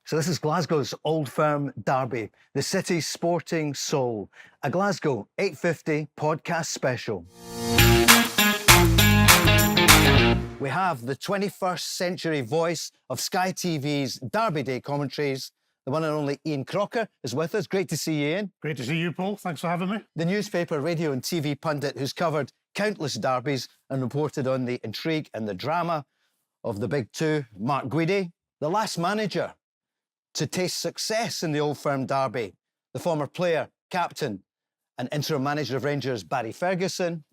So this is Glasgow's Old Firm derby, the city's sporting soul. A Glasgow 850 podcast special. We have the 21st century voice of Sky TV's Derby Day commentaries. The one and only Ian Crocker is with us. Great to see you, Ian. Great to see you, Paul. Thanks for having me. The newspaper, radio and TV pundit who's covered countless derbies and reported on the intrigue and the drama of the big two, Mark Guidi, the last manager to taste success in the Old Firm derby, the former player, captain and interim manager of Rangers, Barry Ferguson,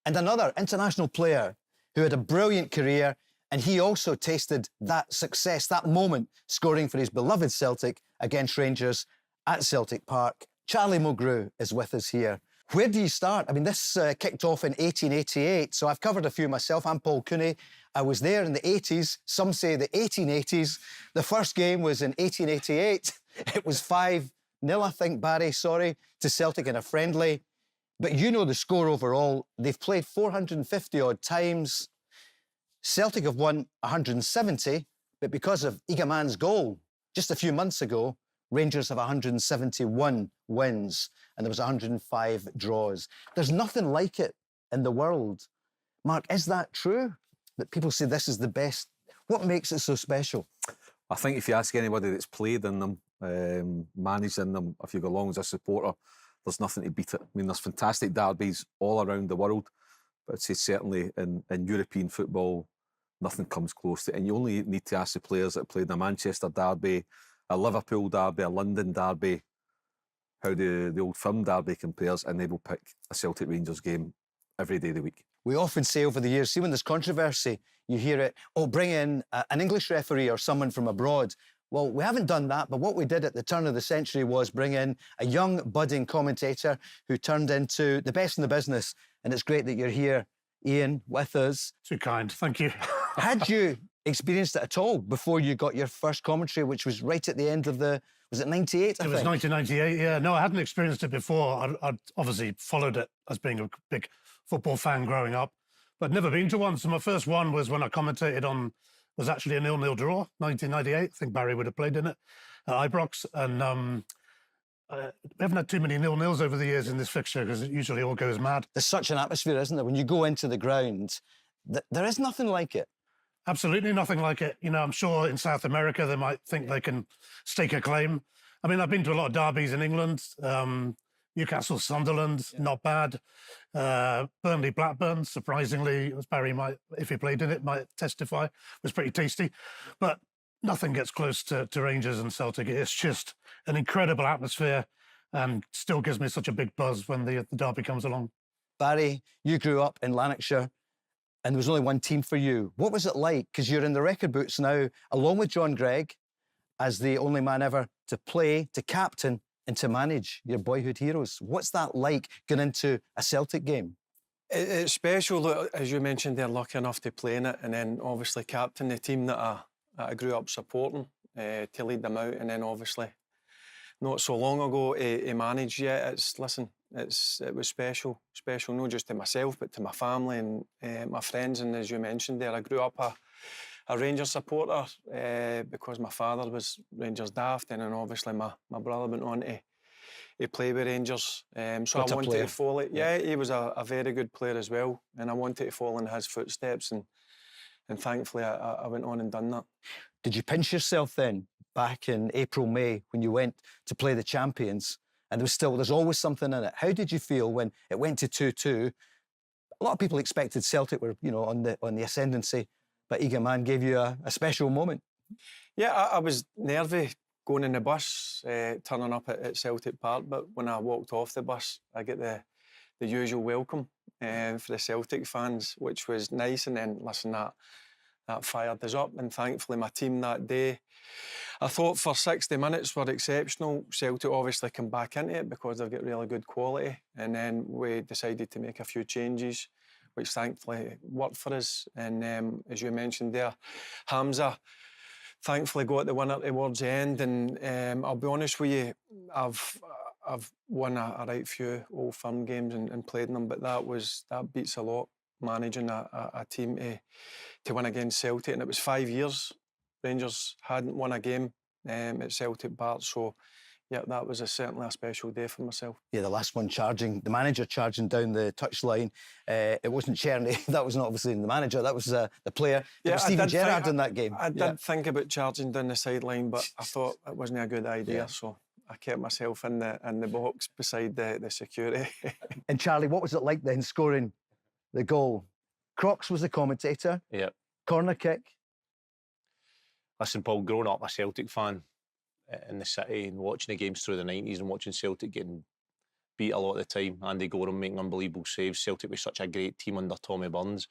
and another international player who had a brilliant career, and he also tasted that success, that moment, scoring for his beloved Celtic against Rangers at Celtic Park. Charlie Mulgrew is with us here. Where do you start? I mean, this kicked off in 1888, so I've covered a few myself. I'm Paul Cooney. I was there in the 80s. Some say the 1880s. The first game was in 1888. It was 5-0, I think, Barry, to Celtic in a friendly. But you know the score overall. They've played 450-odd times. Celtic have won 170, but because of Igaman's goal just a few months ago, Rangers have 171 wins and there was 105 draws. There's nothing like it in the world. Mark, is that true? That people say this is the best? What makes it so special? I think if you ask anybody that's played in them, managed in them, if you go along as a supporter, there's nothing to beat it. I mean, there's fantastic derbies all around the world, but I'd say certainly in European football, nothing comes close to it. And you only need to ask the players that played a Manchester derby, a Liverpool derby, a London derby, how the Old Firm derby compares, and they will pick a Celtic Rangers game every day of the week. We often say over the years, see when there's controversy, you hear it, oh, bring in an English referee or someone from abroad. Well, we haven't done that, but what we did at the turn of the century was bring in a young, budding commentator who turned into the best in the business. And it's great that you're here, Ian, with us. Too kind. Thank you. Had you experienced it at all before you got your first commentary, which was right at the end of the, was it 98, I think? It was 1998, yeah. No, I hadn't experienced it before. I'd obviously followed it as being a big football fan growing up, but never been to one. So my first one was when I commentated on, was actually a 0-0 draw, 1998. I think Barry would have played in it at Ibrox. And we haven't had too many 0-0s over the years in this fixture because it usually all goes mad. There's such an atmosphere, isn't there? When you go into the ground, there is nothing like it. Absolutely nothing like it. You know, I'm sure in South America they might think they can stake a claim. I mean, I've been to a lot of derbies in England. Newcastle, Sunderland, not bad. Burnley, Blackburn, surprisingly, as Barry might, if he played in it, might testify, was pretty tasty. But nothing gets close to Rangers and Celtic. It's just an incredible atmosphere and still gives me such a big buzz when the derby comes along. Barry, you grew up in Lanarkshire and there was only one team for you. What was it like? Because you're in the record books now, along with John Gregg, as the only man ever to play, to captain, and to manage your boyhood heroes. What's that like going into a Celtic game? It's special. Look, as you mentioned, they're lucky enough to play in it, and then obviously captain the team that I grew up supporting, to lead them out, and then obviously not so long ago to manage. Yeah, it was special not just to myself but to my family and my friends. And as you mentioned there, I grew up a Rangers supporter because my father was Rangers daft, and then obviously my brother went on to play with Rangers. So I wanted to follow it. Yeah, he was a very good player as well, and I wanted to follow in his footsteps, and thankfully I went on and done that. Did you pinch yourself then back in April, May when you went to play the Champions? And there's always something in it. How did you feel when it went to 2-2? A lot of people expected Celtic were, on the ascendancy, but Igaman gave you a special moment. Yeah, I was nervy going in the bus, turning up at Celtic Park, but when I walked off the bus, I get the usual welcome for the Celtic fans, which was nice. And then, listen, that fired us up, and thankfully my team that day, I thought for 60 minutes were exceptional. Celtic obviously come back into it because they've got really good quality, and then we decided to make a few changes, which thankfully worked for us. And as you mentioned there, Hamza thankfully got the winner towards the end. And I'll be honest with you, I've won a right few Old Firm games and played in them, but that beats a lot, managing a team to win against Celtic. And it was 5 years Rangers hadn't won a game at Celtic Park. So, yeah, that was certainly a special day for myself. Yeah, the last one charging, the manager charging down the touchline. It wasn't Cherny. That wasn't obviously the manager. That was the player. It was Steven Gerrard in that game. I did think about charging down the sideline, but I thought it wasn't a good idea. So I kept myself in the box beside the security. And Charlie, what was it like then scoring the goal? Crocs was the commentator. Yeah. Corner kick. Listen, Paul, growing up a Celtic fan in the city and watching the games through the 90s and watching Celtic getting beat a lot of the time, Andy Gorham making unbelievable saves. Celtic was such a great team under Tommy Burns,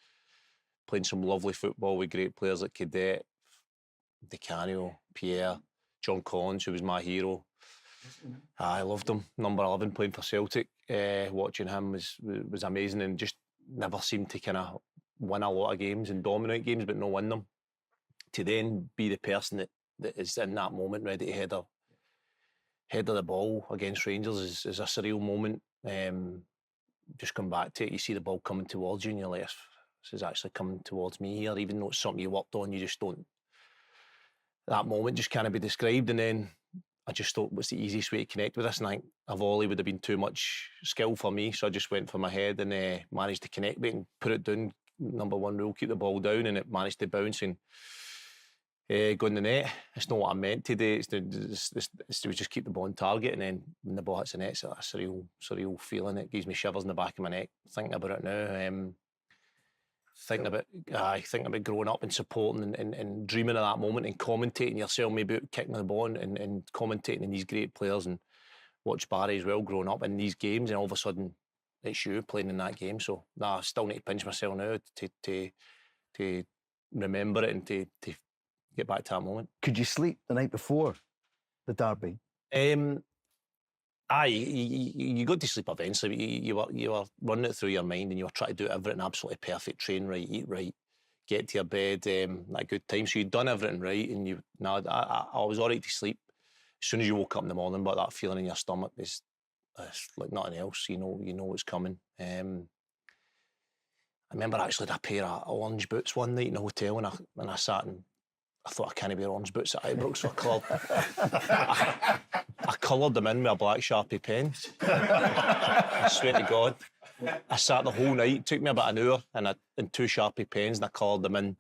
playing some lovely football with great players like Cadet, Di Canio, Pierre, John Collins, who was my hero. I loved him. Number 11 playing for Celtic. Watching him was amazing, and just never seemed to kind of win a lot of games and dominate games, but not win them. To then be the person that is in that moment ready to header the ball against Rangers is a surreal moment. Just come back to it, you see the ball coming towards you and you're like, this is actually coming towards me here, even though it's something you worked on, you just don't. That moment just can't be described. And then I just thought, what's the easiest way to connect with this? And I think a volley would have been too much skill for me, so I just went for my head and managed to connect with it and put it down. Number one rule, keep the ball down, and it managed to bounce and go in the net. It's not what I meant to do. It's to just keep the ball on target, and then when the ball hits the net, it's a surreal feeling. It gives me shivers in the back of my neck thinking about it now. Thinking about growing up and supporting and dreaming of that moment and commentating yourself, maybe kicking the ball and commentating in these great players, and watch Barry as well growing up in these games, and all of a sudden it's you playing in that game. So I still need to pinch myself now to remember it and to get back to that moment. Could you sleep the night before the derby? You got to sleep eventually. You were running it through your mind, and you were trying to do everything absolutely perfect. Train right, eat right, get to your bed at a good time. So you'd done everything right, and I was all right to sleep as soon as you woke up in the morning. But that feeling in your stomach is like nothing else. You know what's coming. I remember actually had a pair of orange boots one night in a hotel, and I sat and I thought I can't wear orange boots at Ibrox, so I coloured them in with a black Sharpie pen. I swear to God. I sat the whole night. It took me about an hour and two Sharpie pens, and I coloured them in.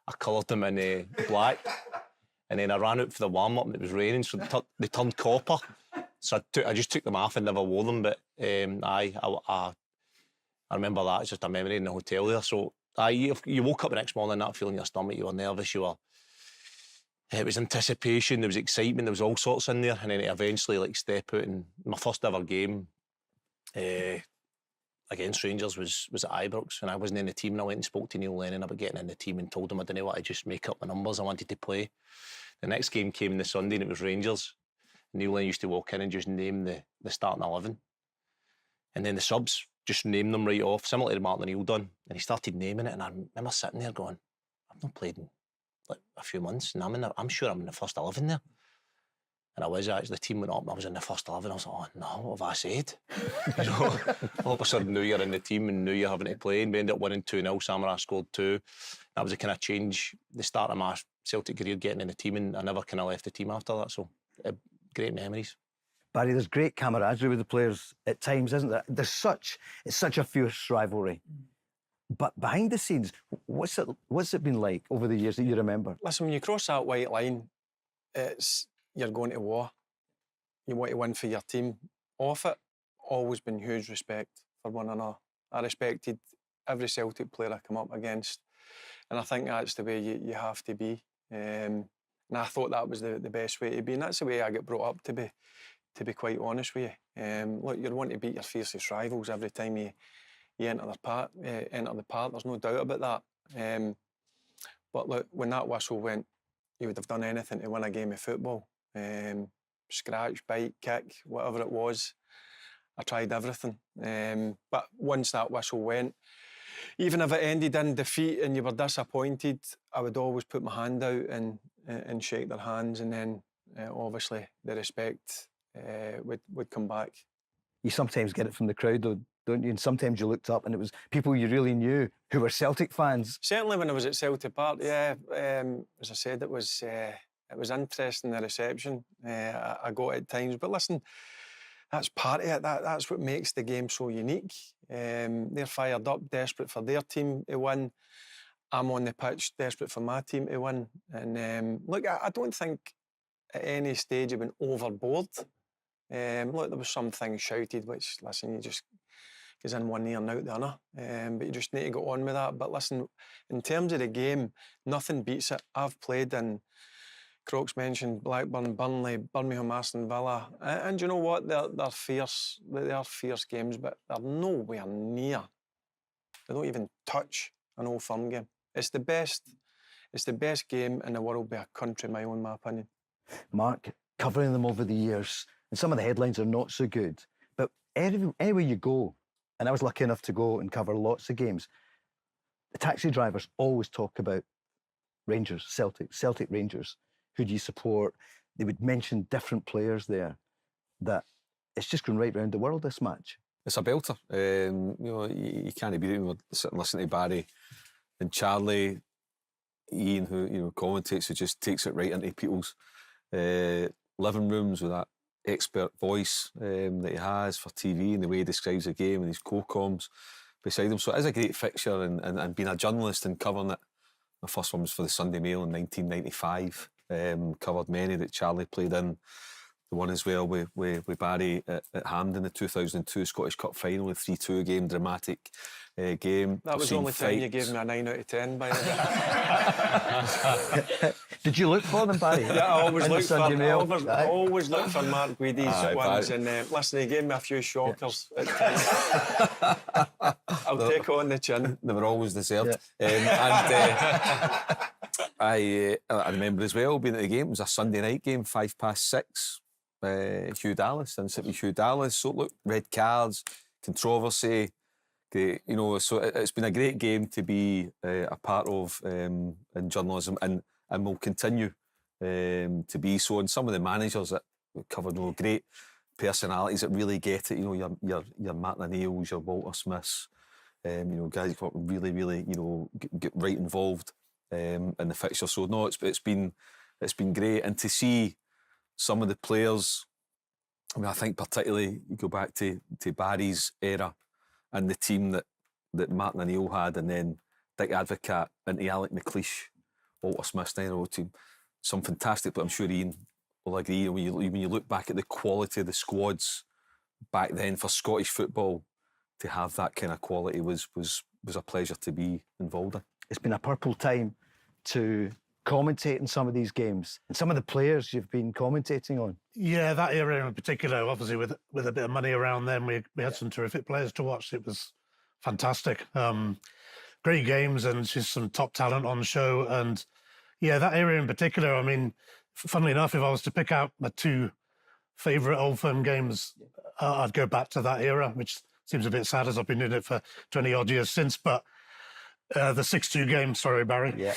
I coloured them in black. And then I ran out for the warm-up and it was raining, so they turned copper. So I just took them off and never wore them. But I remember that. It's just a memory in the hotel there. So you woke up the next morning, that feeling in your stomach, you were nervous, it was anticipation, there was excitement, there was all sorts in there, and then eventually step out. And my first ever game against Rangers was at Ibrox, and I wasn't in the team, and I went and spoke to Neil Lennon about getting in the team and told him I didn't want to just make up the numbers, I wanted to play. The next game came on the Sunday and it was Rangers. Neil Lennon used to walk in and just name the starting 11, and then the subs, just name them right off, similar to Martin O'Neill done, and he started naming it, and I remember sitting there going, I've not played in a few months, and I'm sure I'm in the first 11 there. And I was actually, the team went up and I was in the first 11. I was like, oh no, what have I said? All of a sudden now you're in the team and now you're having to play, and we ended up winning 2-0. Samaras scored 2. That was a kind of change, the start of my Celtic career, getting in the team, and I never kind of left the team after that. So great memories. Barry, there's great camaraderie with the players at times, isn't there? It's such a fierce rivalry. But behind the scenes, what's it been like over the years that you remember? Listen, when you cross that white line, you're going to war. You want to win for your team. Off it, always been huge respect for one another. I respected every Celtic player I come up against, and I think that's the way you have to be. And I thought that was the best way to be, and that's the way I get brought up to be quite honest with you. Look, you're wanting to beat your fiercest rivals every time you enter the park. There's no doubt about that. But look, when that whistle went, you would have done anything to win a game of football. Scratch, bite, kick, whatever it was. I tried everything. But once that whistle went, even if it ended in defeat and you were disappointed, I would always put my hand out and shake their hands, and then obviously the respect would come back. You sometimes get it from the crowd though, don't you? And sometimes you looked up and it was people you really knew who were Celtic fans. Certainly when I was at Celtic Park, yeah. As I said, it was It was interesting, the reception I got at times. But listen, that's part of it. That's what makes the game so unique. They're fired up, desperate for their team to win. I'm on the pitch, desperate for my team to win. And look, I don't think at any stage I've been overboard. Look, there was some things shouted, which, listen, you just goes in one ear and out the other. But you just need to go on with that. But listen, in terms of the game, nothing beats it. I've played in, Croc's mentioned Blackburn, Burnley, Birmingham, Aston Villa. And you know what? They're fierce. They are fierce games, but they're nowhere near. They don't even touch an Old Firm game. It's the best game in the world by a country mile, in my opinion. Mark, covering them over the years, and some of the headlines are not so good, but anywhere you go, and I was lucky enough to go and cover lots of games, the taxi drivers always talk about Rangers, Celtic Rangers. Who do you support? They would mention different players there. That it's just going right round the world, this match. It's a belter. You know, you can't beat it. We were sitting listening to Barry and Charlie, Ian, who commentates, who just takes it right into people's living rooms with that expert voice that he has for TV and the way he describes the game and his co-coms beside him. So it is a great fixture, and being a journalist and covering it. My first one was for the Sunday Mail in 1995. Covered many that Charlie played in. The one as well with Barry at Hampden, the 2002 Scottish Cup final, a 3-2 game, dramatic game. That was the only time you gave me a 9 out of 10, by the way. Did you look for them, Barry? Yeah, I always look for Mark Guidi's ones. Barry. And listen, he gave me a few shockers at times. I'll take on the chin. They were always deserved. Yeah. I remember as well being at the game. It was a Sunday night game, 6:05. Hugh Dallas, City Hugh Dallas. So look, red cards, controversy. You know, so it's been a great game to be a part of in journalism, and will continue to be so. And some of the managers that we covered, great personalities that really get it. You know, your Martin O'Neills, your Walter Smiths. You know, guys got really get right involved in the fixture. So no, it's been great, and to see some of the players. I mean, I think particularly you go back to Barry's era and the team that Martin O'Neill had, and then Dick Advocaat into Alec McLeish, Walter Smith's 9-0 team. Some fantastic, but I'm sure Ian will agree. When you look back at the quality of the squads back then for Scottish football, to have that kind of quality was a pleasure to be involved in. It's been a purple time to commentate in some of these games, and some of the players you've been commentating on. Yeah, that era in particular, obviously with a bit of money around then, we had some terrific players to watch. It was fantastic. Great games and just some top talent on the show. And yeah, that era in particular, I mean, funnily enough, if I was to pick out my two favourite Old Firm games, I'd go back to that era, which seems a bit sad as I've been doing it for 20 odd years since. But the 6-2 game, sorry, Barry. Yeah.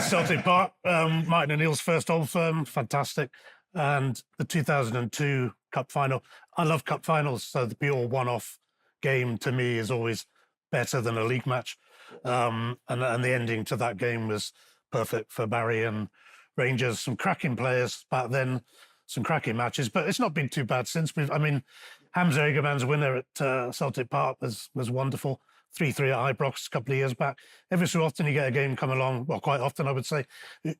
Celtic Park, Martin O'Neill's first Old Firm, fantastic. And the 2002 Cup final. I love Cup finals, so the pure one-off game to me is always better than a league match. And the ending to that game was perfect for Barry and Rangers. Some cracking players back then, some cracking matches, but it's not been too bad since. Hamza Egerman's winner at Celtic Park was wonderful. 3-3 at Ibrox a couple of years back. Every so often you get a game come along, well, quite often I would say,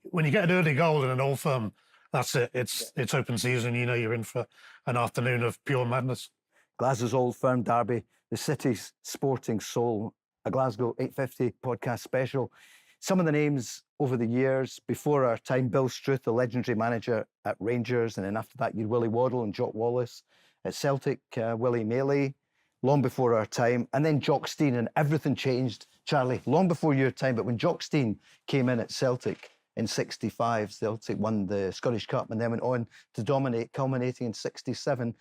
when you get an early goal in an Old Firm, that's it. It's open season. You know you're in for an afternoon of pure madness. Glasgow's Old Firm derby, the city's sporting soul, a Glasgow 850 podcast special. Some of the names over the years, before our time, Bill Struth, the legendary manager at Rangers, and then after that you'd Willie Waddle and Jock Wallace. At Celtic, Willie Maley, long before our time, and then Jock Stein, and everything changed, Charlie, long before your time. But when Jock Stein came in at Celtic in 65, Celtic won the Scottish Cup and then went on to dominate, culminating in 67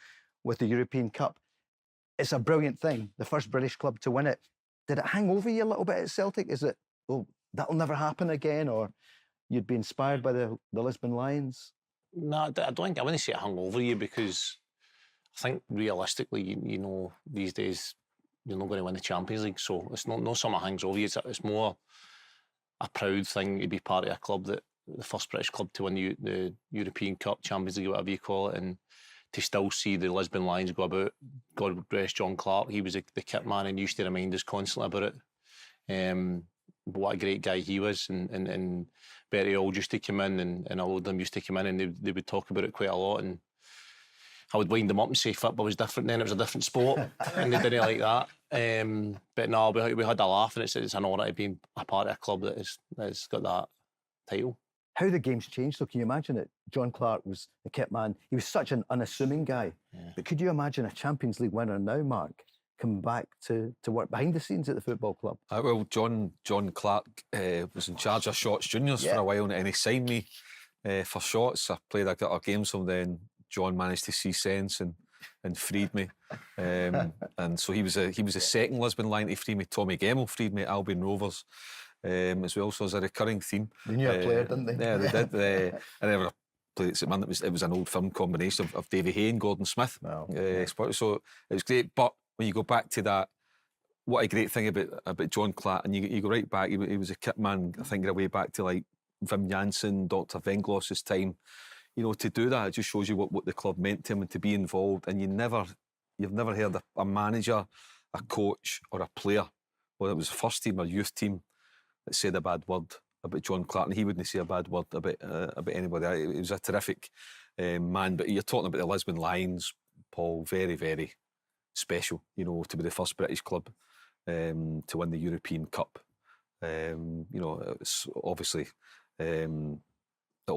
with the European Cup. It's a brilliant thing, the first British club to win it. Did it hang over you a little bit at Celtic? Is it, oh, that'll never happen again, or you'd be inspired by the Lisbon Lions? No, I don't think, I wouldn't say it hung over you, because I think realistically, you know, these days you're not going to win the Champions League, so it's not something that hangs over you. It's more a proud thing to be part of a club that the first British club to win the European Cup, Champions League, whatever you call it, and to still see the Lisbon Lions go about. God rest John Clark, he was the kit man and used to remind us constantly about it. But what a great guy he was, and Betty All used to come in, and a load of them used to come in, and they would talk about it quite a lot, and I would wind them up and say football was different then, it was a different sport, and they didn't like that. But no, we had a laugh, and it's an honour to be a part of a club that's got that title. How the game's changed, though, can you imagine it? John Clark was the kit man. He was such an unassuming guy. Yeah. But could you imagine a Champions League winner now, Mark, come back to work behind the scenes at the football club? Well, John Clark was in charge of Shots Juniors for a while, and he signed me for Shots. I played a game, so then John managed to see sense and freed me. And so he was the second Lisbon Lion to free me. Tommy Gemmell freed me at Albion Rovers. As well, so as a recurring theme. They knew a player, didn't they? Yeah, they did. I never played at St Mirren. It was an old firm combination of Davy Hay and Gordon Smith. Wow. So it was great. But when you go back to that, what a great thing about John Clark, and you go right back, he was a kit man, I think, way back to like Wim Jansen, Dr. Vengloss's time. You know, to do that, it just shows you what the club meant to him and to be involved. And you've never heard a manager, a coach, or a player, whether it was first team or youth team, that said a bad word about John Clark, and he wouldn't say a bad word about anybody. He was a terrific man. But you're talking about the Lisbon Lions, Paul, very, very special, you know, to be the first British club to win the European Cup. You know, it's obviously it'll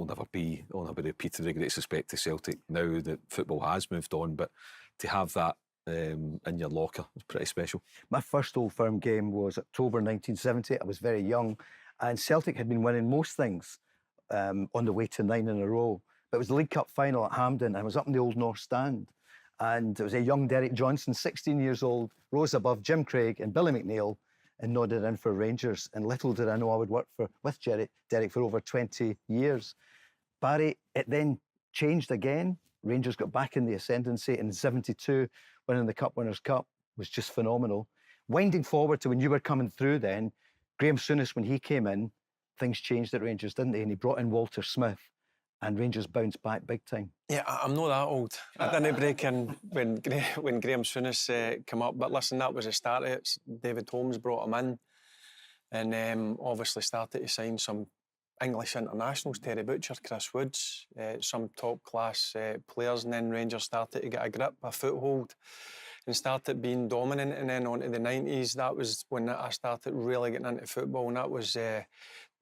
never be repeated, with great respect to Celtic now that football has moved on, but to have that in your locker was pretty special. My first Old Firm game was October 1970. I was very young, and Celtic had been winning most things on the way to 9 in a row. But it was the League Cup final at Hampden, and I was up in the Old North Stand, and it was a young Derek Johnson, 16 years old, rose above Jim Craig and Billy McNeil and nodded in for Rangers. And little did I know I would work with Derek for over 20 years. Barry, it then changed again. Rangers got back in the ascendancy in 72, winning the Cup Winners' Cup was just phenomenal. Winding forward to when you were coming through then, Graham Souness, when he came in, things changed at Rangers, didn't they? And he brought in Walter Smith, and Rangers bounced back big time. Yeah, I'm not that old. I didn't break in when Graham Souness came up, but listen, that was the start of it. David Holmes brought him in, and obviously started to sign some English internationals, Terry Butcher, Chris Woods, some top-class players, and then Rangers started to get a grip, a foothold, and started being dominant. And then on to the 90s, that was when I started really getting into football, and that was, they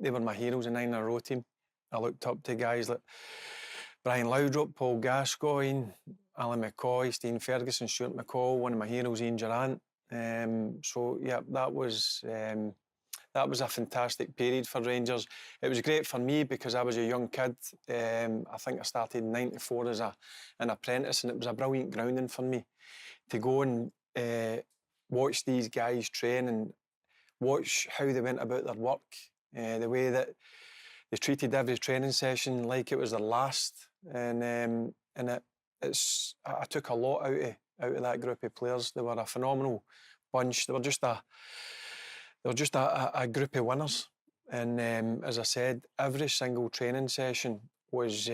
were my heroes in 9 in a row team. I looked up to guys like Brian Laudrup, Paul Gascoigne, Alan McCoy, Stephen Ferguson, Stuart McCall, one of my heroes, Ian Durant. So, yeah, that was a fantastic period for Rangers. It was great for me because I was a young kid. I think I started in '94 as an apprentice, and it was a brilliant grounding for me to go and watch these guys train and watch how they went about their work, the way that they treated every training session like it was their last. And I took a lot out of that group of players. They were a phenomenal bunch. They were just a group of winners, and as I said, every single training session was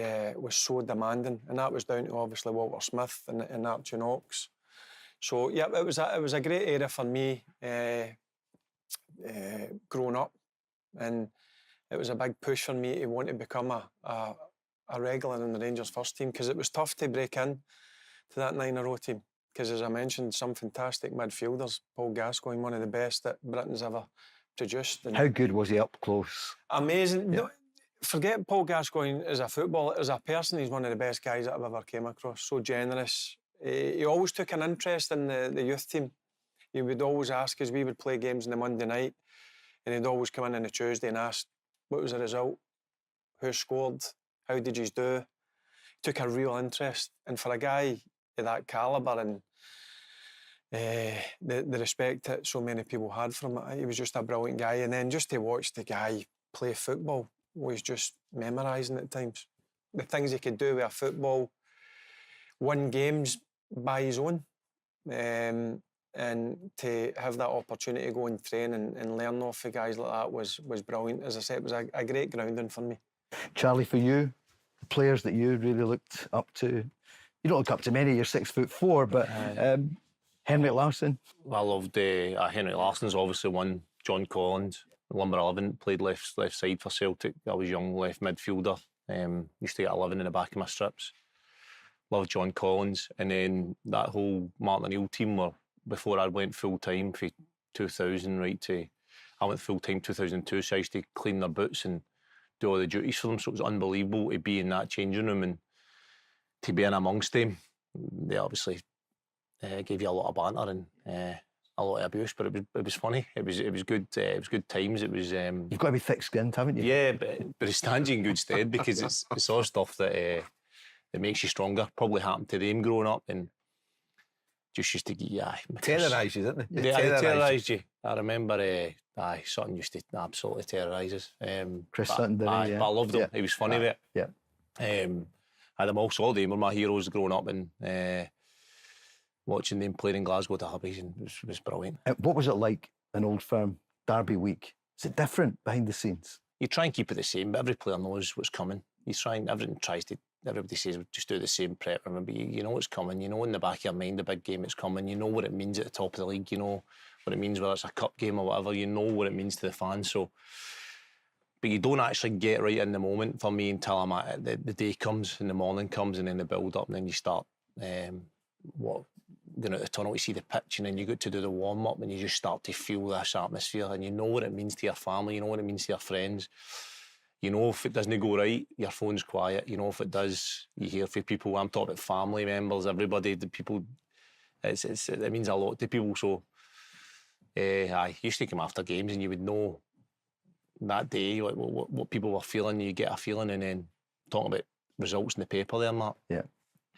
so demanding, and that was down to obviously Walter Smith and Archie Knox. So yeah, it was a great era for me growing up, and it was a big push for me to want to become a regular in the Rangers first team, because it was tough to break in to that 9 in a row team. Because, as I mentioned, some fantastic midfielders. Paul Gascoigne, one of the best that Britain's ever produced. And how good was he up close? Amazing. Yeah. No, forget Paul Gascoigne as a footballer. As a person, he's one of the best guys that I've ever came across. So generous. He always took an interest in the youth team. He would always ask us, we would play games on the Monday night, and he'd always come in on the Tuesday and ask, what was the result? Who scored? How did you do? He took a real interest. And for a guy of that calibre and the respect that so many people had from it, he was just a brilliant guy. And then just to watch the guy play football was just memorising at times. The things he could do with a football, win games by his own, and to have that opportunity to go and train and learn off of guys like that was brilliant. As I said, it was a great grounding for me. Charlie, for you, the players that you really looked up to, you don't look up to many, you're 6'4", but Henrik Larsson. I loved Henrik Larsson's obviously one. John Collins, number 11, played left side for Celtic. I was young, left midfielder. Used to get 11 in the back of my strips. Loved John Collins, and then that whole Martin O'Neill team were, before I went full time for 2000 right to, I went full time 2002, so I used to clean their boots and do all the duties for them. So it was unbelievable to be in that changing room and to be in amongst them. They obviously gave you a lot of banter and a lot of abuse, but it was funny. It was good. It was good times. It was. You've got to be thick-skinned, haven't you? Yeah, but it stands you in good stead because it's all stuff that that makes you stronger. Probably happened to them growing up and just used to get Terrorise you, didn't they? They terrorised you. I remember Sutton used to absolutely terrorise us. Chris Sutton did, yeah. But I loved him. Yeah. He was funny with it. Yeah. And them also, all them were my heroes growing up and watching them playing in Glasgow derbies and it was brilliant. What was it like an Old Firm derby week? Is it different behind the scenes? You try and keep it the same, but every player knows what's coming. Everybody says just do the same prep, remember, you know what's coming, you know in the back of your mind the big game that's coming, you know what it means at the top of the league, you know what it means whether it's a cup game or whatever, you know what it means to the fans. So, but you don't actually get right in the moment for me until I'm at it. The day comes and the morning comes and then the build up and then you start going out the tunnel to see the pitch and then you get to do the warm up and you just start to feel this atmosphere and you know what it means to your family, you know what it means to your friends. You know if it doesn't go right, your phone's quiet. You know if it does, you hear from people. I'm talking about family members, everybody, the people. It means a lot to people. So, I used to come after games and you would know that day like what people were feeling. You get a feeling, and then talking about results in the paper there, Mark. Yeah.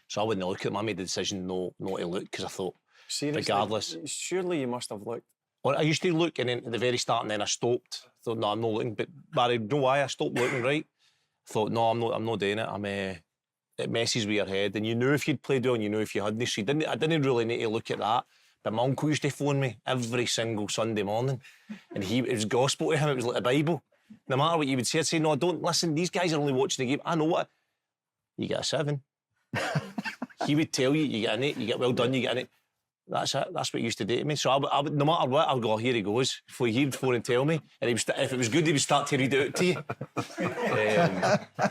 So I wouldn't look at them. I made the decision not to look because I thought, Seriously, regardless. Surely you must have looked. I used to look, and then at the very start, and then I stopped. Thought, no, I'm not looking. But Barry, you know why I stopped looking? Right? Thought, no, I'm not doing it. It messes with your head, and you knew if you'd played well, and you knew if you hadn't. So I didn't really need to look at that. But my uncle used to phone me every single Sunday morning, and it was gospel to him. It was like the Bible. No matter what you would say, I'd say, no, don't listen. These guys are only watching the game. I know what. You get a 7. He would tell you, you get an 8. You get well done. You get an 8. That's it. That's what he used to do to me. So I would, no matter what, I would go, oh, here he goes. Before he'd phone and tell me. And if it was good, he would start to read it out to you.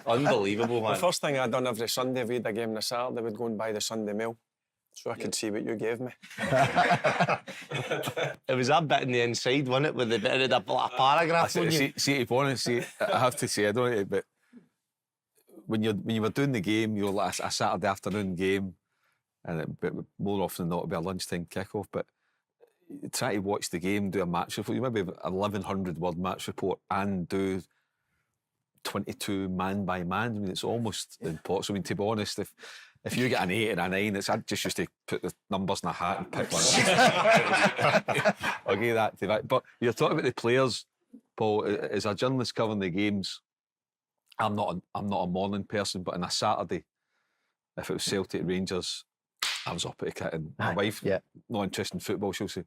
Unbelievable, man. The first thing I done every Sunday, if we had a game on a Saturday, would go and buy the Sunday Mail so I could see what you gave me. It was that bit in the inside, wasn't it? With the bit of a paragraph. See, to be honest, I have to say, I don't know, but when you were doing the game, you were like a Saturday afternoon game, and but more often than not, it'd be a lunchtime kick-off. But try to watch the game, do a match report. You maybe have a 1,100 word match report and do 22 man by man. I mean, it's almost impossible. I mean, to be honest, if you get an 8 and a 9, I just used to put the numbers in a hat and pick one. I'll give that to that. But you're talking about the players, Paul. As a journalist covering the games, I'm not a morning person, but on a Saturday, if it was Celtic Rangers, I was up at the kit, and my wife, not interested in football, she'll say,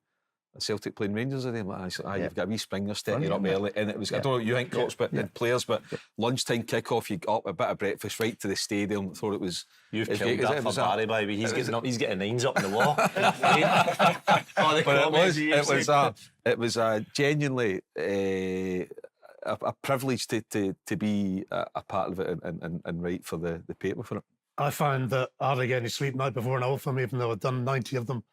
Celtic playing Rangers are they? I'm like, you've got a wee springer step, you're up early. And it was, I don't know what you think, Cox, but players, but lunchtime kick-off, you got up, a bit of breakfast, right to the stadium. Thought it was... You've killed that for Barry, by the way. He's getting 9s up in the wall. But it was genuinely a privilege to be a part of it and write for the paper for it. I find that I hardly get any sleep night before an Old Firm, even though I've done 90 of them,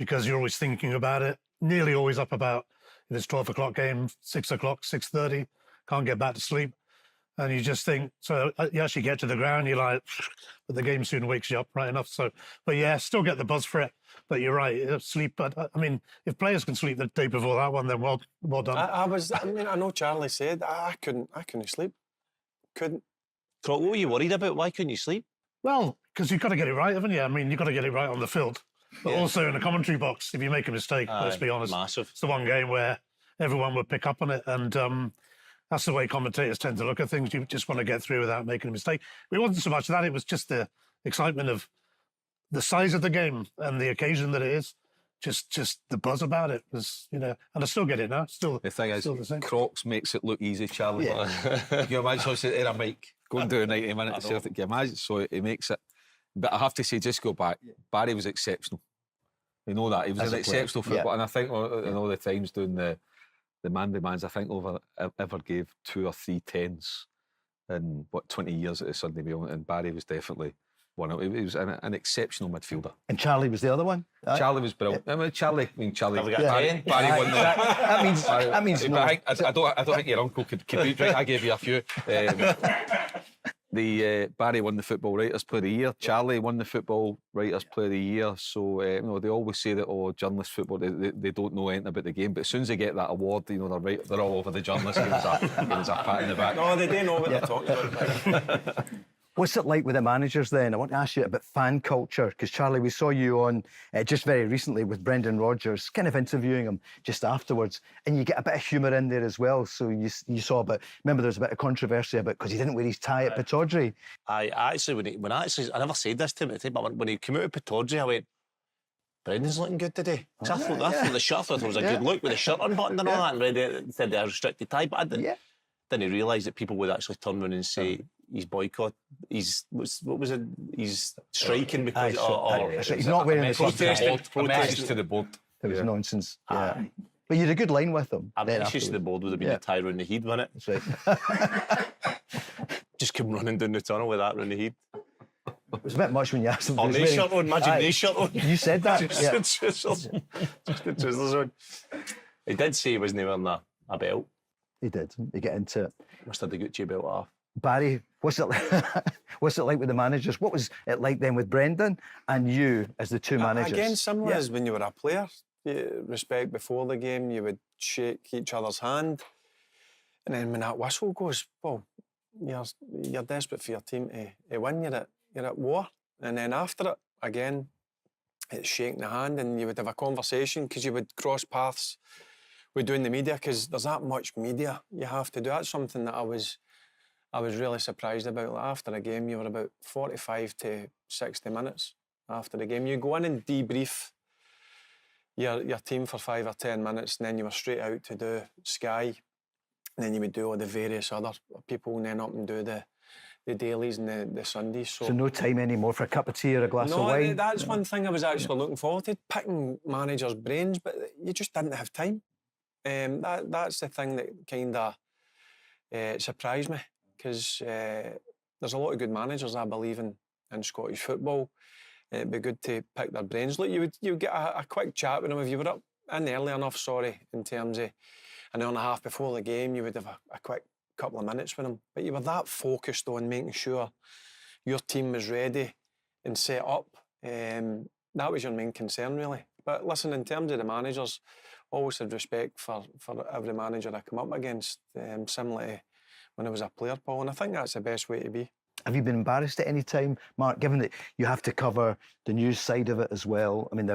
because you're always thinking about it. Nearly always up about, if it's 12 o'clock game, 6 o'clock, 6:30, can't get back to sleep. And you just think, so you actually get to the ground, you're like, but the game soon wakes you up, right enough. So, but yeah, still get the buzz for it. But you're right, sleep. But I mean, if players can sleep the day before that one, then well done. I know Charlie said I couldn't sleep. Couldn't. What were you worried about? Why couldn't you sleep? Well, because you've got to get it right, haven't you? I mean, you've got to get it right on the field. But also in the commentary box, if you make a mistake, let's be honest, massive. It's the one game where everyone would pick up on it. And that's the way commentators tend to look at things. You just want to get through without making a mistake. It wasn't so much that, it was just the excitement of the size of the game and the occasion that it is. just the buzz about it was, you know, and I still get it now. Still, The thing is, still the same. Crocs makes it look easy, Charlie. Can you imagine? So say, a Mike, go and do a 90-minute at Celtic. Can you imagine? So it makes it. But I have to say, just go back. Barry was exceptional. We know that he was As an a player, exceptional footballer, and I think in all the times doing the man-to-mans, I think ever gave 2 or 3 tens in 20 years at the Sunday Mail, and Barry was definitely one of. He was an exceptional midfielder. And Charlie was the other one. Charlie was brilliant. Charlie. Have we got a 10? Barry won the. That means no. I don't think your uncle could beat. I gave you a few. Barry won the Football Writers Player of the Year. Charlie won the Football Writers Player of the Year. So you know, they always say that journalist football they don't know anything about the game, but as soon as they get that award, you know, they're all over the journalist. It was a pat in the back. No, they do know what they're talking about. What's it like with the managers then? I want to ask you about fan culture, because Charlie, we saw you on just very recently with Brendan Rodgers, kind of interviewing him just afterwards, and you get a bit of humour in there as well. So you saw remember there was a bit of controversy about because he didn't wear his tie at Pittodrie. I actually, I never said this to him at the time, but when he came out of Pittodrie, I went, Brendan's looking good today. I thought the shirt, I thought it was a good look with the shirt unbuttoned and all that, and read it, said a restricted tie, but I didn't realise that people would actually turn around and say he's boycott. He's he's striking because he's not wearing the protest to the board. It was nonsense. Yeah. But you had a good line with him. I mean, it's the board would have been a tie round the head, wouldn't it? That's right. Just come running down the tunnel with that round the head. It was a bit much when you asked him. Or knee shirt on, imagine knee shirt on. You said that. Just the trousers on. He did say he wasn't wearing a belt. He did. You get into it. Must have the Gucci belt off. Barry, what's it like with the managers? What was it like then with Brendan and you as the two managers? Again, similar as when you were a player. Respect before the game, you would shake each other's hand, and then when that whistle goes, well, you're desperate for your team to win. You're at war, and then after it, again, it's shaking the hand, and you would have a conversation because you would cross paths with doing the media because there's that much media you have to do. That's something that I was really surprised about. Like after a game, you were about 45 to 60 minutes after the game. You go in and debrief your team for 5 or 10 minutes, and then you were straight out to do Sky, and then you would do all the various other people, and then up and do the dailies and the Sundays. So no time anymore for a cup of tea or a glass of wine? No, that's one thing I was actually looking forward to, picking managers' brains, but you just didn't have time. That's the thing that kind of surprised me, because there's a lot of good managers, I believe, in Scottish football. It'd be good to pick their brains. Look, you would get a quick chat with them if you were up in early enough, in terms of an hour and a half before the game, you would have a quick couple of minutes with them. But you were that focused on making sure your team was ready and set up. That was your main concern, really. But listen, in terms of the managers, always had respect for every manager I come up against, similar to when I was a player, Paul, and I think that's the best way to be. Have you been embarrassed at any time, Mark, given that you have to cover the news side of it as well? I mean,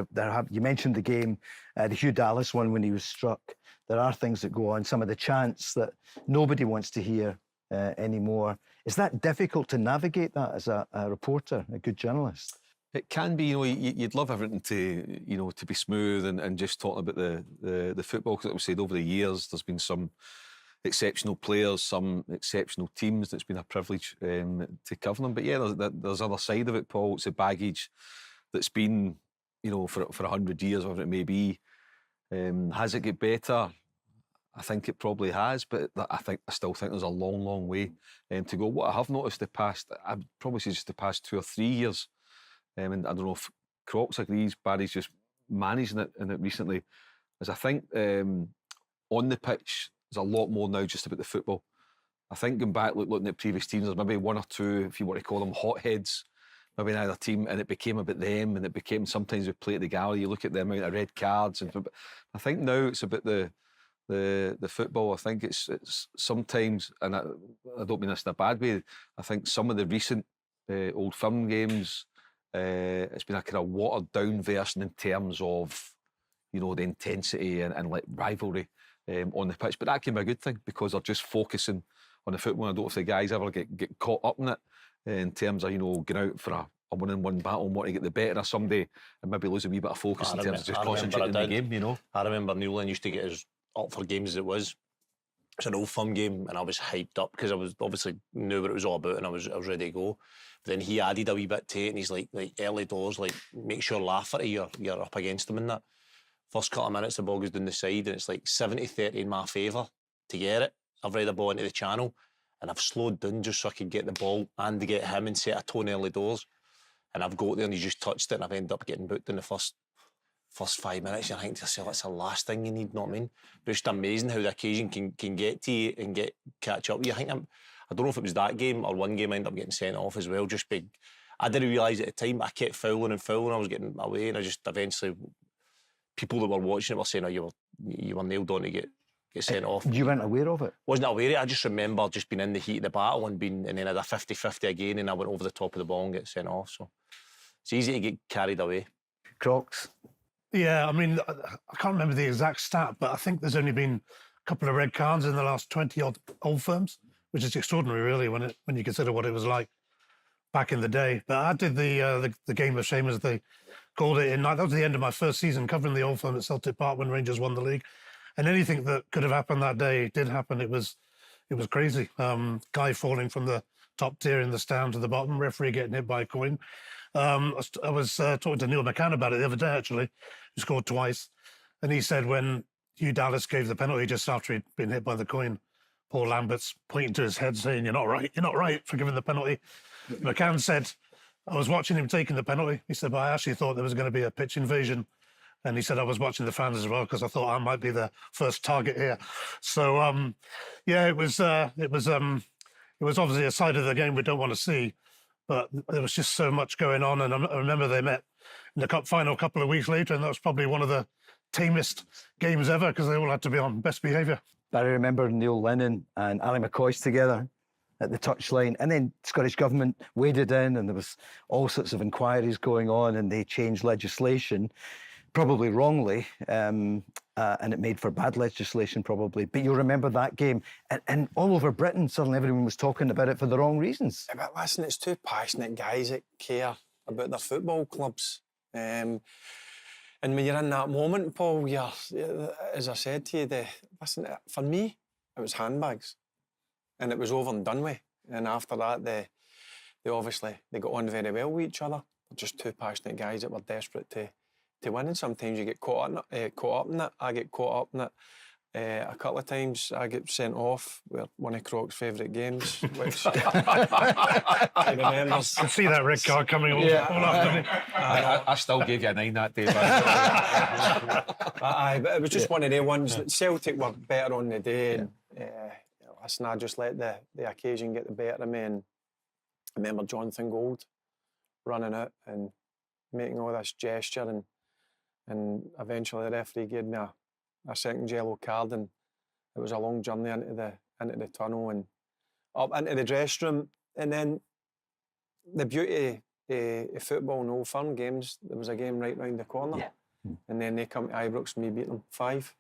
you mentioned the game, the Hugh Dallas one when he was struck. There are things that go on, some of the chants that nobody wants to hear anymore. Is that difficult to navigate that as a reporter, a good journalist? It can be, you'd love everything to be smooth and just talking about the football, because like we said, over the years, there's been some exceptional players, some exceptional teams that's been a privilege to cover them. But yeah, there's other side of it, Paul. It's the baggage that's been, for 100 years, whatever it may be. Has it get better? I think it probably has, but I still think there's a long, long way to go. What I have noticed I'd probably say just the past 2 or 3 years, and I don't know if Crocs agrees, Barry's just managing it in it recently, is I think on the pitch, there's a lot more now just about the football. I think going back, looking at previous teams, there's maybe 1 or 2, if you want to call them hotheads, maybe in either team, and it became about them, and it became sometimes we play at the gallery, you look at the amount of red cards. And I think now it's about the football. I think it's sometimes, and I don't mean this in a bad way, I think some of the recent Old Firm games, it's been a kind of watered down version in terms of, the intensity and like rivalry on the pitch. But that can be a good thing because they're just focusing on the football. I don't know if the guys ever get caught up in it in terms of, going out for a one-on-one battle and want to get the better of somebody and maybe lose a wee bit of focus in terms of just concentrating on the game, you know. I remember Newland used to get us up for games as it was. It's an Old Firm game, and I was hyped up because I was obviously knew what it was all about, and I was ready to go. But then he added a wee bit to it, and he's like early doors, like make sure Lafferty you're up against him in that. First couple of minutes, the ball goes down the side, and it's like 70-30 in my favour to get it. I've read the ball into the channel, and I've slowed down just so I could get the ball and to get him and set a tone early doors. And I've got there, and he just touched it, and I've ended up getting booked in the first 5 minutes. You think to yourself, that's the last thing you need, know what I mean? But it's just amazing how the occasion can get to you and catch up with you. I don't know if it was that game or one game I ended up getting sent off as well. Just big. I didn't realise at the time, but I kept fouling and fouling. I was getting away, and I just eventually, people that were watching it were saying, "Oh, you were nailed on to get sent off." You weren't aware of it? Wasn't aware of it. I just remember just being in the heat of the battle and then I had a 50-50 again, and I went over the top of the ball and get sent off. So it's easy to get carried away. Crocs? Yeah, I mean, I can't remember the exact stat, but I think there's only been a couple of red cards in the last 20-odd Old Firms, which is extraordinary, really, when you consider what it was like back in the day. But I did the game of shame, as they called it. That was the end of my first season covering the Old Firm at Celtic Park when Rangers won the league. And anything that could have happened that day did happen. It was crazy. Guy falling from the top tier in the stand to the bottom, referee getting hit by a coin. I was talking to Neil McCann about it the other day, actually, who scored twice. And he said when Hugh Dallas gave the penalty just after he'd been hit by the coin, Paul Lambert's pointing to his head saying, you're not right for giving the penalty. McCann said, I was watching him taking the penalty. He said, but I actually thought there was going to be a pitch invasion. And he said, I was watching the fans as well because I thought I might be the first target here. So, yeah, it was obviously a side of the game we don't want to see. But there was just so much going on. And I remember they met in the cup final a couple of weeks later, and that was probably one of the tamest games ever because they all had to be on best behaviour. I remember Neil Lennon and Ali McCoist together at the touchline, and then Scottish Government waded in, and there was all sorts of inquiries going on, and they changed legislation, probably wrongly, and it made for bad legislation probably. But you'll remember that game, and all over Britain, suddenly everyone was talking about it for the wrong reasons. But listen, it's two passionate guys that care about their football clubs. And when you're in that moment, Paul, as I said to you, listen, for me, it was handbags. And it was over and done with. And after that, they obviously got on very well with each other. They're just two passionate guys that were desperate to win. And sometimes you get caught up in it. I get caught up in it. A couple of times I get sent off with one of Croc's favourite games, which I remember. I see that red card coming all after. I still gave you a 9 that day. But it was just one of the ones that Celtic were better on the day. And, listen, I just let the occasion get the better of me. And I remember Jonathan Gold running out and making all this gesture, and eventually the referee gave me a second yellow card, and it was a long journey into the tunnel and up into the dressing room. And then the beauty of football in Old Firm games, there was a game right round the corner, and then they come to Ibrox and we beat them 5.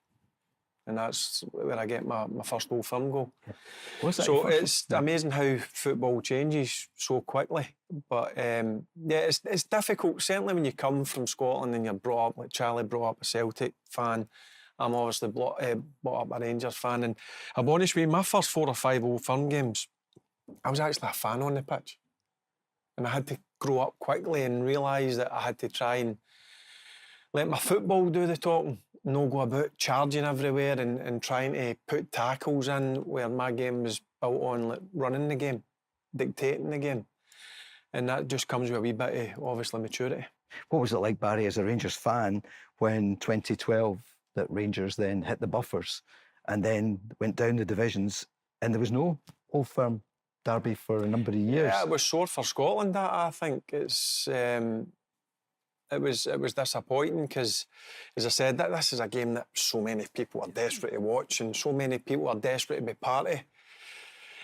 And that's where I get my first Old Firm goal. So it's amazing how football changes so quickly. But it's difficult, certainly when you come from Scotland and you're brought up, like Charlie brought up a Celtic fan. I'm obviously brought up a Rangers fan. And I'll be honest with you, my first 4 or 5 Old Firm games, I was actually a fan on the pitch. And I had to grow up quickly and realise that I had to try and let my football do the talking. No go about charging everywhere and trying to put tackles in where my game was built on like running the game, dictating the game. And that just comes with a wee bit of, obviously, maturity. What was it like, Barry, as a Rangers fan, when 2012 that Rangers then hit the buffers and then went down the divisions and there was no Old Firm derby for a number of years? Yeah, it was sore for Scotland, that, I think. It was disappointing because, as I said, this is a game that so many people are desperate to watch and so many people are desperate to be part of.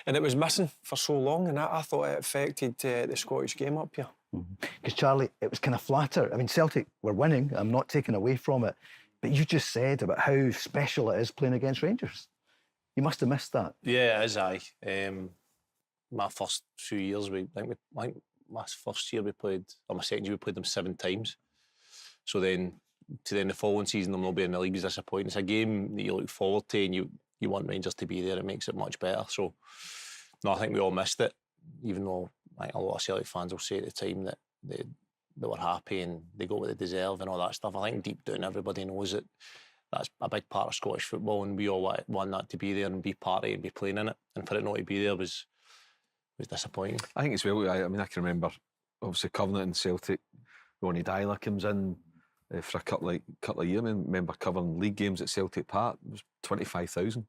And it was missing for so long, and I thought it affected the Scottish game up here. Because, Charlie, it was kind of flatter. I mean, Celtic were winning, I'm not taking away from it, but you just said about how special it is playing against Rangers. You must have missed that. Yeah, it is, aye. My first few years, I think my first year we played, or my second year we played them 7 times. So then the following season them not being in the league is disappointing. It's a game that you look forward to and you want Rangers to be there. It makes it much better. So no, I think we all missed it, even though like a lot of Celtic fans will say at the time that they were happy and they got what they deserve and all that stuff. I think deep down everybody knows that that's a big part of Scottish football, and we all want that to be there and be part of it and be playing in it. And for it not to be there was disappointing. I think as well, I mean, I can remember obviously Covenant and Celtic. Ronnie Dyler comes in for a couple of years. I remember covering league games at Celtic Park. It was 25,000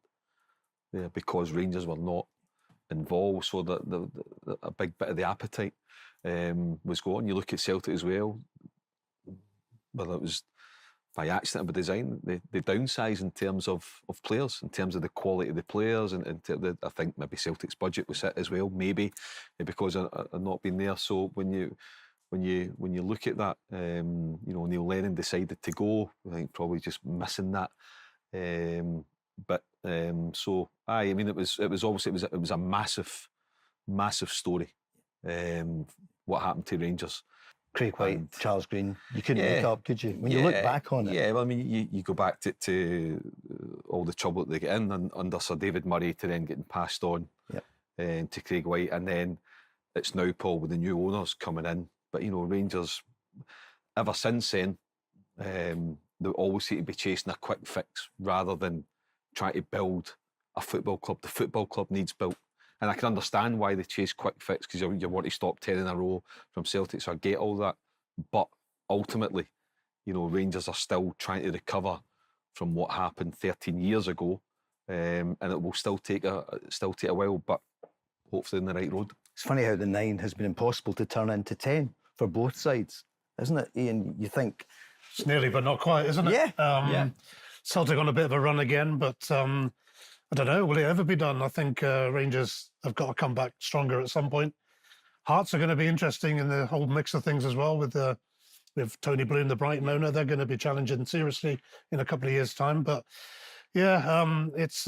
there because Rangers were not involved. So a big bit of the appetite was gone. You look at Celtic as well, whether it was by accident or by design, they downsize in terms of players, in terms of the quality of the players, and I think maybe Celtic's budget was hit as well, maybe because of not being there. So when you look at that, Neil Lennon decided to go. I think probably just missing that. So I mean, it was obviously it was a massive story. What happened to Rangers? Craig White, Charles Green, you couldn't look up, could you? When you look back on it. Yeah, well, I mean, you go back to all the trouble that they get in under Sir David Murray to then getting passed on to Craig White, and then it's now Paul with the new owners coming in. But Rangers, ever since then, they always seem to be chasing a quick fix rather than trying to build a football club. The football club needs built. And I can understand why they chase quick fix, because you want to stop 10 in a row from Celtic, so I get all that. But ultimately, Rangers are still trying to recover from what happened 13 years ago, and it will still take a while, but hopefully in the right road. It's funny how the 9 has been impossible to turn into 10 for both sides, isn't it, Ian? You think it's nearly, but not quite, isn't it? Yeah. Celtic on a bit of a run again, but I don't know, will it ever be done? I think Rangers have got to come back stronger at some point. Hearts are going to be interesting in the whole mix of things as well with Tony Bloom, the Brighton owner. They're going to be challenging seriously in a couple of years' time. But yeah, it's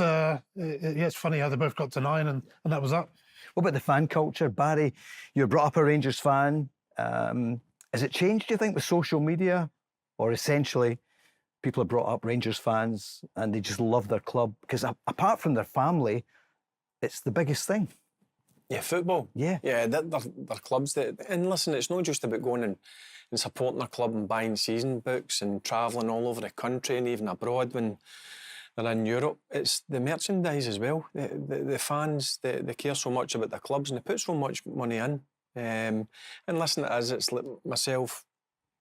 funny how they both got to 9 and that was that. What about the fan culture? Barry, you're brought up a Rangers fan. Has it changed, do you think, with social media? Or essentially, people are brought up Rangers fans and they just love their club? Because apart from their family, it's the biggest thing. Yeah, football. Yeah. Yeah, they're clubs. And listen, it's not just about going and supporting a club and buying season books and travelling all over the country and even abroad when they're in Europe. It's the merchandise as well. The fans, they care so much about the clubs and they put so much money in. And listen, it's like myself,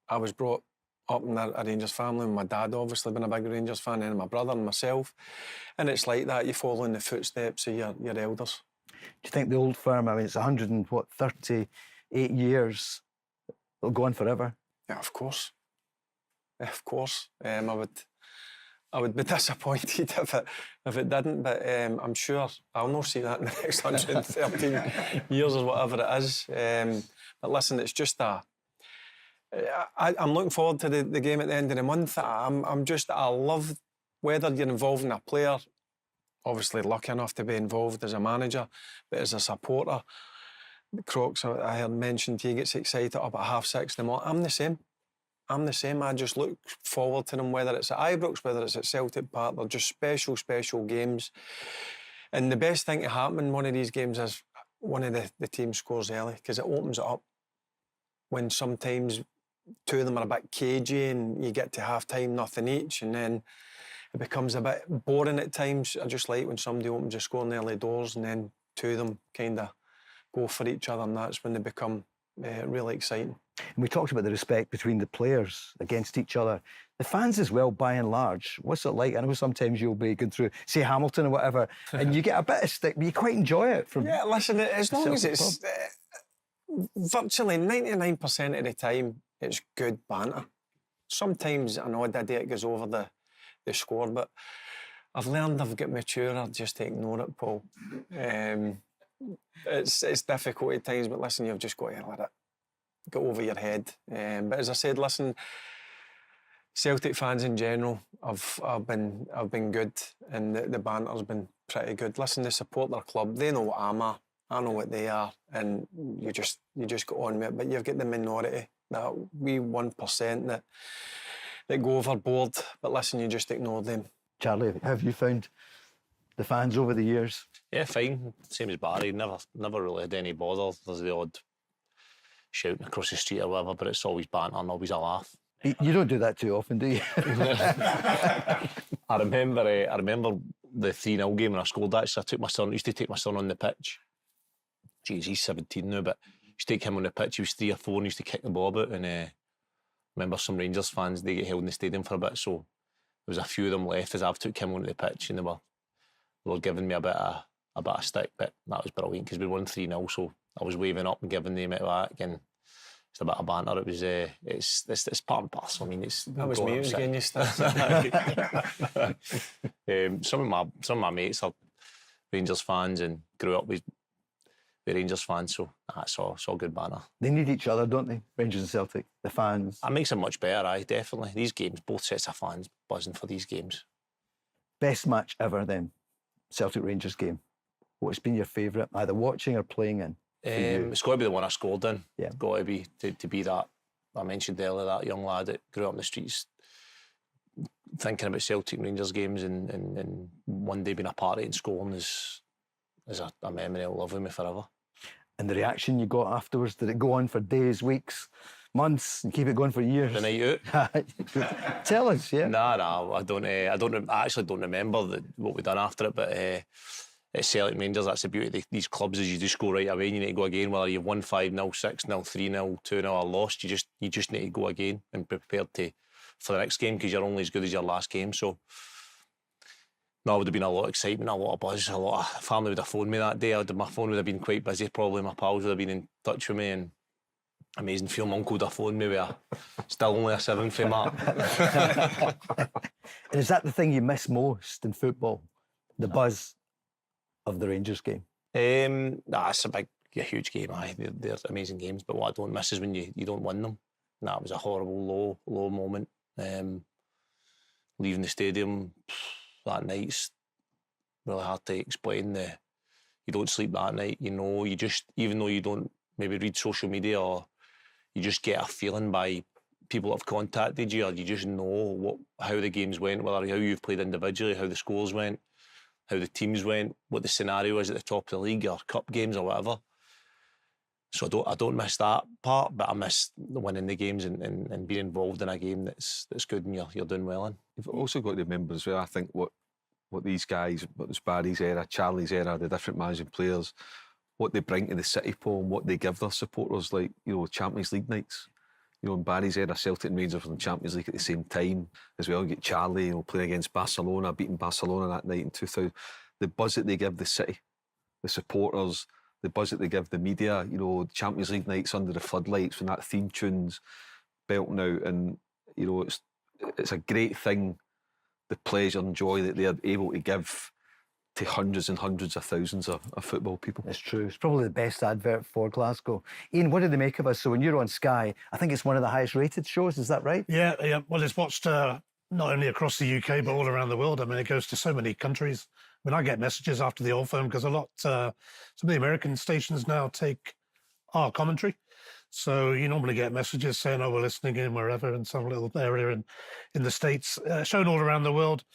I was brought up in a Rangers family, and my dad obviously been a big Rangers fan, and my brother and myself. And it's like that, you follow in the footsteps of your elders. Do you think the old firm, I mean, it's 38 years, it'll go on forever? Yeah, of course. Of course. I would be disappointed if it didn't, but I'm sure I'll not see that in the next 113 years or whatever it is. But listen, it's just I'm looking forward to the game at the end of the month. I love whether you're involved in a player, obviously lucky enough to be involved as a manager, but as a supporter, Crocs, I heard mentioned, he gets excited up at 6:30 in the morning. I'm the same. I just look forward to them, whether it's at Ibrox, whether it's at Celtic Park. They're just special games. And the best thing to happen in one of these games is one of the teams scores early, because it opens it up when sometimes two of them are a bit cagey and you get to half-time, nothing each, and then it becomes a bit boring at times. I just like when somebody opens a score in the early doors and then two of them kind of go for each other, and that's when they become really exciting. And we talked about the respect between the players against each other. The fans as well, by and large, what's it like? I know sometimes you'll be going through, say, Hamilton or whatever, and you get a bit of stick, but you quite enjoy it. Yeah, listen, as long as it's virtually 99% of the time, it's good banter. Sometimes an odd idea it goes over the score, but I've learned, I've got maturer just to ignore it, Paul. It's difficult at times, but listen, you've just got to let it go over your head. But as I said, listen, Celtic fans in general have been good, and the banter's been pretty good. Listen, they support their club. They know what I'm at. I know what they are, and you just go on with it. But you've got the minority, that wee 1% that go overboard. But listen, you just ignore them. Charlie, how have you found the fans over the years? Yeah, fine. Same as Barry. Never really had any bother. There's the odd shouting across the street or whatever, but it's always banter and always a laugh. You don't do that too often, do you? I remember the 3-0 game when I scored. Actually, used to take my son on the pitch. Geez, he's 17 now, but used to take him on the pitch. He was 3 or 4 and used to kick the ball about. And I remember some Rangers fans, they get held in the stadium for a bit, so there was a few of them left as I've took him onto the pitch, and they were giving me a bit of stick, but that was brilliant because we won 3-0, so I was waving up and giving them it back, and just a bit of banter. It was it's part and parcel. I mean, That was me. It was getting you started. Some of my mates are Rangers fans and grew up with Rangers fans, so it's all good banter. They need each other, don't they? Rangers and Celtic, the fans. That makes it much better, definitely. These games, both sets of fans buzzing for these games. Best match ever then, Celtic Rangers game. What's been your favourite, either watching or playing in? It's got to be the one I scored in. Yeah. Got to be to be that. I mentioned earlier that young lad that grew up in the streets, thinking about Celtic Rangers games, and one day being a part of it and scoring is a memory I'll live with me forever. And the reaction you got afterwards, did it go on for days, weeks, months, and keep it going for years? The night out. Tell us, yeah. Nah, I actually don't remember what we done after it, but at Celtic Rangers, that's the beauty of these clubs, is you just go right away and you need to go again, whether you've won 5-0, 6-0, 3-0, 2-0 or lost, you just need to go again and be prepared for the next game, because you're only as good as your last game. So no, it would have been a lot of excitement, a lot of buzz, a lot of family would have phoned me that day. My phone would have been quite busy, probably my pals would have been in touch with me, and amazing feel my uncle would have phoned me with still only a 7 for Mark. And is that the thing you miss most in football? The buzz of the Rangers game? It's a huge game. They're amazing games, but what I don't miss is when you don't win them. That was a horrible low moment. Leaving the stadium that night's really hard to explain. You don't sleep that night, you just, even though you don't maybe read social media, or you just get a feeling by people that have contacted you, or you just know how the games went, whether how you've played individually, how the scores went, how the teams went, what the scenario is at the top of the league or cup games or whatever. So I don't miss that part, but I miss winning the games and being involved in a game that's good and you're doing well in. You've also got to remember as well, I think, what these guys, what was Barry's era, Charlie's era, the different managing players, what they bring to the City, Paul, and what they give their supporters, like, Champions League nights. In Barry's era, Celtic and Rangers were in the Champions League at the same time as well. You get Charlie, playing against Barcelona, beating Barcelona that night in 2000. The buzz that they give the City, the supporters, the buzz that they give the media, Champions League nights under the floodlights when that theme tune's belting out, and it's a great thing, the pleasure and joy that they're able to give to hundreds and hundreds of thousands of football people. It's true. It's probably the best advert for Glasgow. Ian, what did they make of us? So when you're on Sky, I think it's one of the highest rated shows, is that right? Yeah. Well, it's watched not only across the UK, but all around the world. I mean, it goes to so many countries. I mean, I get messages after the Old Firm because some of the American stations now take our commentary. So you normally get messages saying, we're listening in wherever in some little area in the States, shown all around the world.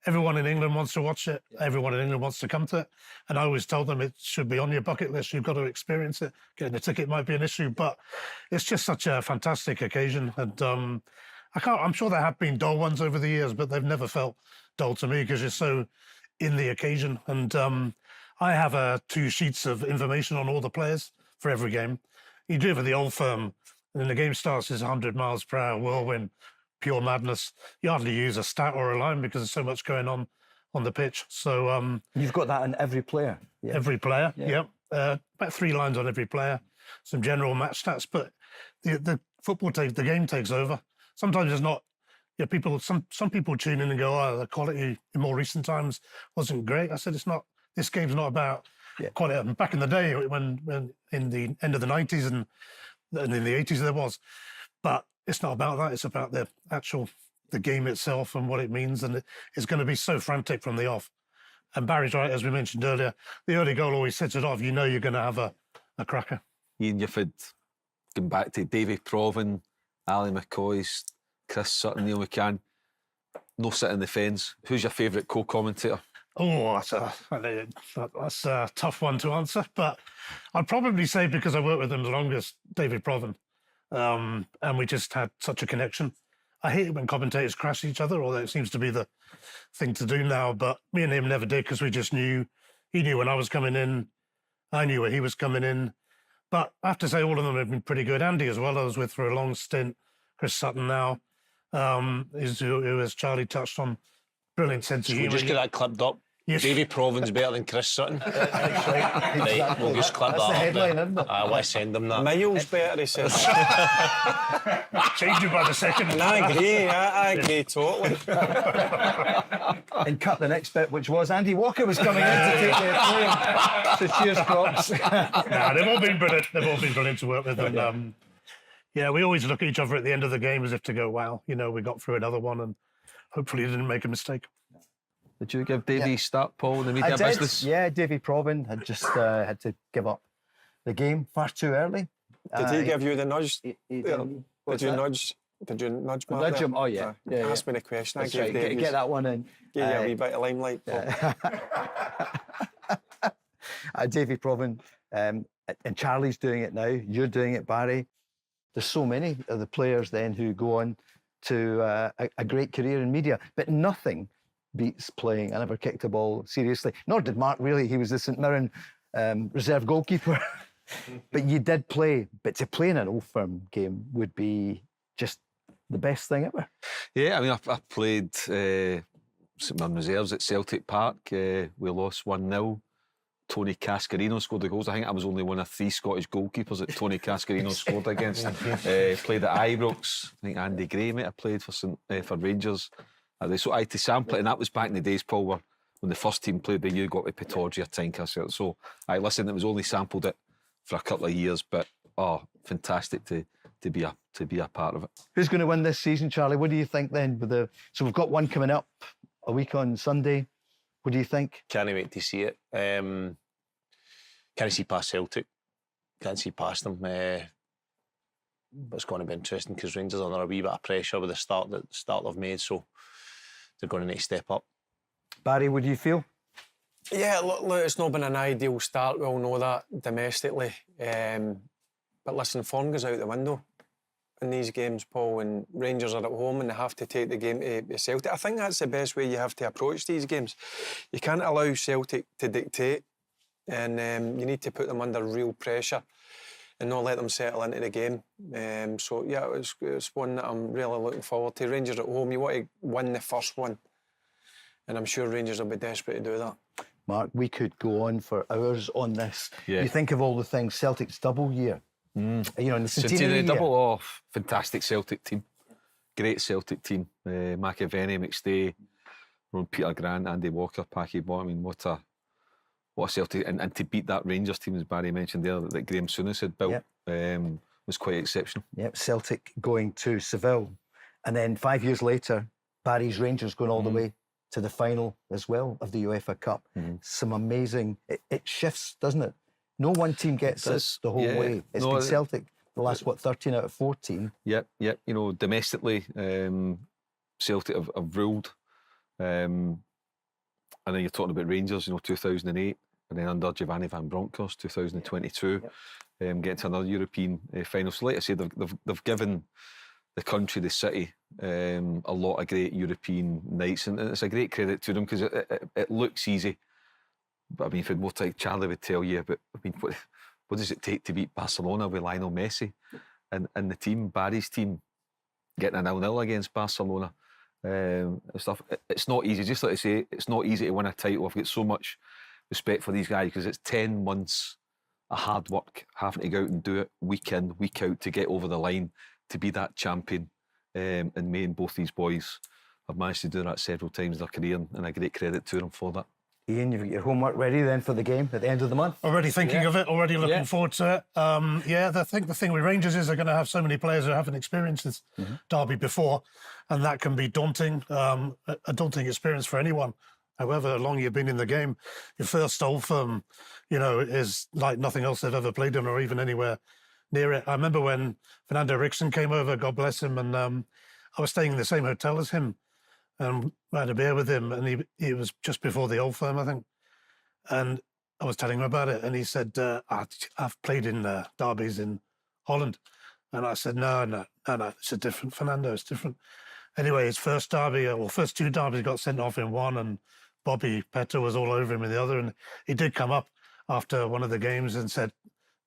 Everyone in England wants to watch it. Everyone in England wants to come to it. And I always told them it should be on your bucket list. You've got to experience it. Getting a ticket might be an issue, but it's just such a fantastic occasion. And I'm sure there have been dull ones over the years, but they've never felt dull to me because you're so in the occasion. And I have 2 sheets of information on all the players for every game. You do it for the Old Firm, and then the game starts, it's 100 miles per hour, whirlwind, pure madness. You hardly use a stat or a line because there's so much going on the pitch. So you've got that on every player. Yeah. Every player, yeah. About 3 lines on every player, some general match stats. But the the game takes over. Sometimes it's not. People. Some people tune in and go, the quality in more recent times wasn't great. I said it's not. This game's not about quality. Back in the day, when in the end of the 90s and in the 80s there was, but it's not about that. It's about the game itself and what it means, and it's going to be so frantic from the off. And Barry's right, as we mentioned earlier, the early goal always sets it off. You know you're going to have a cracker. Ian, you've had, going back to Davy Provan, Ali McCoy's, Chris Sutton, Neil McCann, no sitting the fence. Who's your favourite co-commentator? Oh, that's a tough one to answer, but I'd probably say, because I worked with him the longest, David Provan, and we just had such a connection. I hate it when commentators crash each other, although it seems to be the thing to do now, but me and him never did, because we just knew, he knew when I was coming in, I knew when he was coming in. But I have to say all of them have been pretty good. Andy as well, I was with for a long stint. Chris Sutton now, who, as Charlie touched on, brilliant sense of We'll humour. just get that clipped up. Yes. Davy Provan's better than Chris Sutton. Right, we'll just clip That's that the up headline, there. isn't it? I want to send them that. Miles better, he says. Changed it by the second. And I agree totally. And cut the next bit, which was Andy Walker was coming in to take the acclaim. So cheers, Crocs. Nah, they've all been brilliant. They've all been brilliant to work with. And yeah, we always look at each other at the end of the game as if to go, wow, you know, we got through another one and hopefully didn't make a mistake. Did you give Davy start, Paul, in the media I did. business? Yeah, Davy Provan had just had to give up the game far too early. Did he give you the nudge? He Did What's you that? nudge? Did you nudge Mark Nudge there? him? Oh, yeah. Yeah, Ask me the question. That's I gave right. Davies. Get that one in. Give you a wee bit of limelight, Paul. Davy Provan, and Charlie's doing it now. You're doing it, Barry. There's so many of the players then who go on to a great career in media, but nothing beats playing. I never kicked a ball seriously, nor did Mark really. He was the St Mirren reserve goalkeeper. But you did play. But to play in an Old Firm game would be just the best thing ever. Yeah, I mean, I played St Mirren reserves at Celtic Park. We lost 1-0. Tony Cascarino scored the goals. I think I was only one of 3 Scottish goalkeepers that Tony Cascarino scored against. Played at Ibrox. I think Andy Gray might have played for Rangers. So I had to sample it, and that was back in the days, Paul, when the first team played, you got to Pittodrie or Tynecastle. So I listened. It was only sampled it for a couple of years, but fantastic to be a part of it. Who's going to win this season, Charlie? What do you think then? So we've got one coming up a week on Sunday. What do you think? Can't wait to see it. Can't see past Celtic. Can't see past them. But it's going to be interesting because Rangers are under a wee bit of pressure with the start they've made, so they're going to need to step up. Barry, what do you feel? Yeah, look, it's not been an ideal start. We all know that domestically. But listen, form goes out the window in these games, Paul, and Rangers are at home and they have to take the game to Celtic. I think that's the best way you have to approach these games. You can't allow Celtic to dictate, and you need to put them under real pressure and not let them settle into the game. So, yeah, it's one that I'm really looking forward to. Rangers at home, you want to win the first one, and I'm sure Rangers will be desperate to do that. Mark, we could go on for hours on this. Yeah. You think of all the things, Celtic's double year. You know, in the centenary Centenary year. double off. Fantastic Celtic team. Great Celtic team. McAvenny, McStay, Ron Peter Grant, Andy Walker, Packy Boy. I mean, what a Celtic. And to beat that Rangers team, as Barry mentioned there, that Graham Souness had built, was quite exceptional. Yep, Celtic going to Seville. And then 5 years later, Barry's Rangers going all the way to the final as well of the UEFA Cup. Some amazing... It shifts, doesn't it? No one team gets this the whole way. It's been Celtic the last, 13 out of 14? Yep. You know, domestically, Celtic have ruled. And then you're talking about Rangers, 2008, and then under Giovanni Van Bronckhorst, 2022, getting to another European final. So like I said, they've given the country, the city, a lot of great European nights, and it's a great credit to them because it looks easy. But I mean, if you had more time, Charlie would tell you, but I mean, what does it take to beat Barcelona with Lionel Messi and the team, Barry's team, getting a 0-0 against Barcelona and stuff? It's not easy. Just like I say, it's not easy to win a title. I've got so much respect for these guys because it's 10 months of hard work, having to go out and do it week in, week out to get over the line to be that champion. And me and both these boys have managed to do that several times in their career, and a great credit to them for that. Ian, you've got your homework ready then for the game at the end of the month? Already thinking of it, already looking forward to it. I think the thing with Rangers is they're going to have so many players who haven't experienced this derby before, and that can be daunting, a daunting experience for anyone however long you've been in the game, your first Old Firm, you know, is like nothing else they've ever played in or even anywhere near it. I remember when Fernando Rickson came over, God bless him, and I was staying in the same hotel as him, and I had a beer with him, and he was just before the Old Firm, I think, and I was telling him about it, and he said, I've played in derbies in Holland. And I said, no, it's a different Fernando, it's different. Anyway, his first derby, or first two derbies, got sent off in one, and Bobby Petto was all over him in the other. And he did come up after one of the games and said,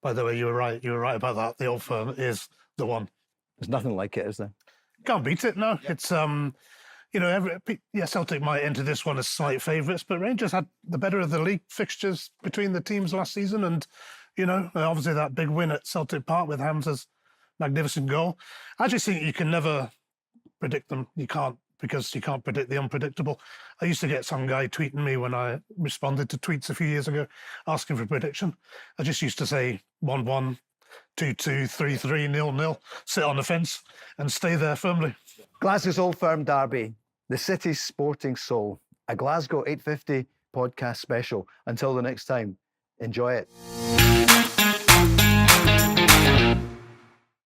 by the way, you were right about that. The Old Firm is the one. There's nothing like it, is there? Can't beat it, no. It's, you know, Celtic might enter this one as slight favourites, but Rangers had the better of the league fixtures between the teams last season. And, you know, obviously that big win at Celtic Park with Hamza's magnificent goal. I just think you can never predict them. You can't, because you can't predict the unpredictable. I used to get some guy tweeting me when I responded to tweets a few years ago asking for a prediction. I just used to say 1-1, 2-2, 3-3, 0-0, sit on the fence and stay there firmly. Glasgow's Old Firm derby, the city's sporting soul, a Glasgow 850 podcast special. Until the next time, enjoy it.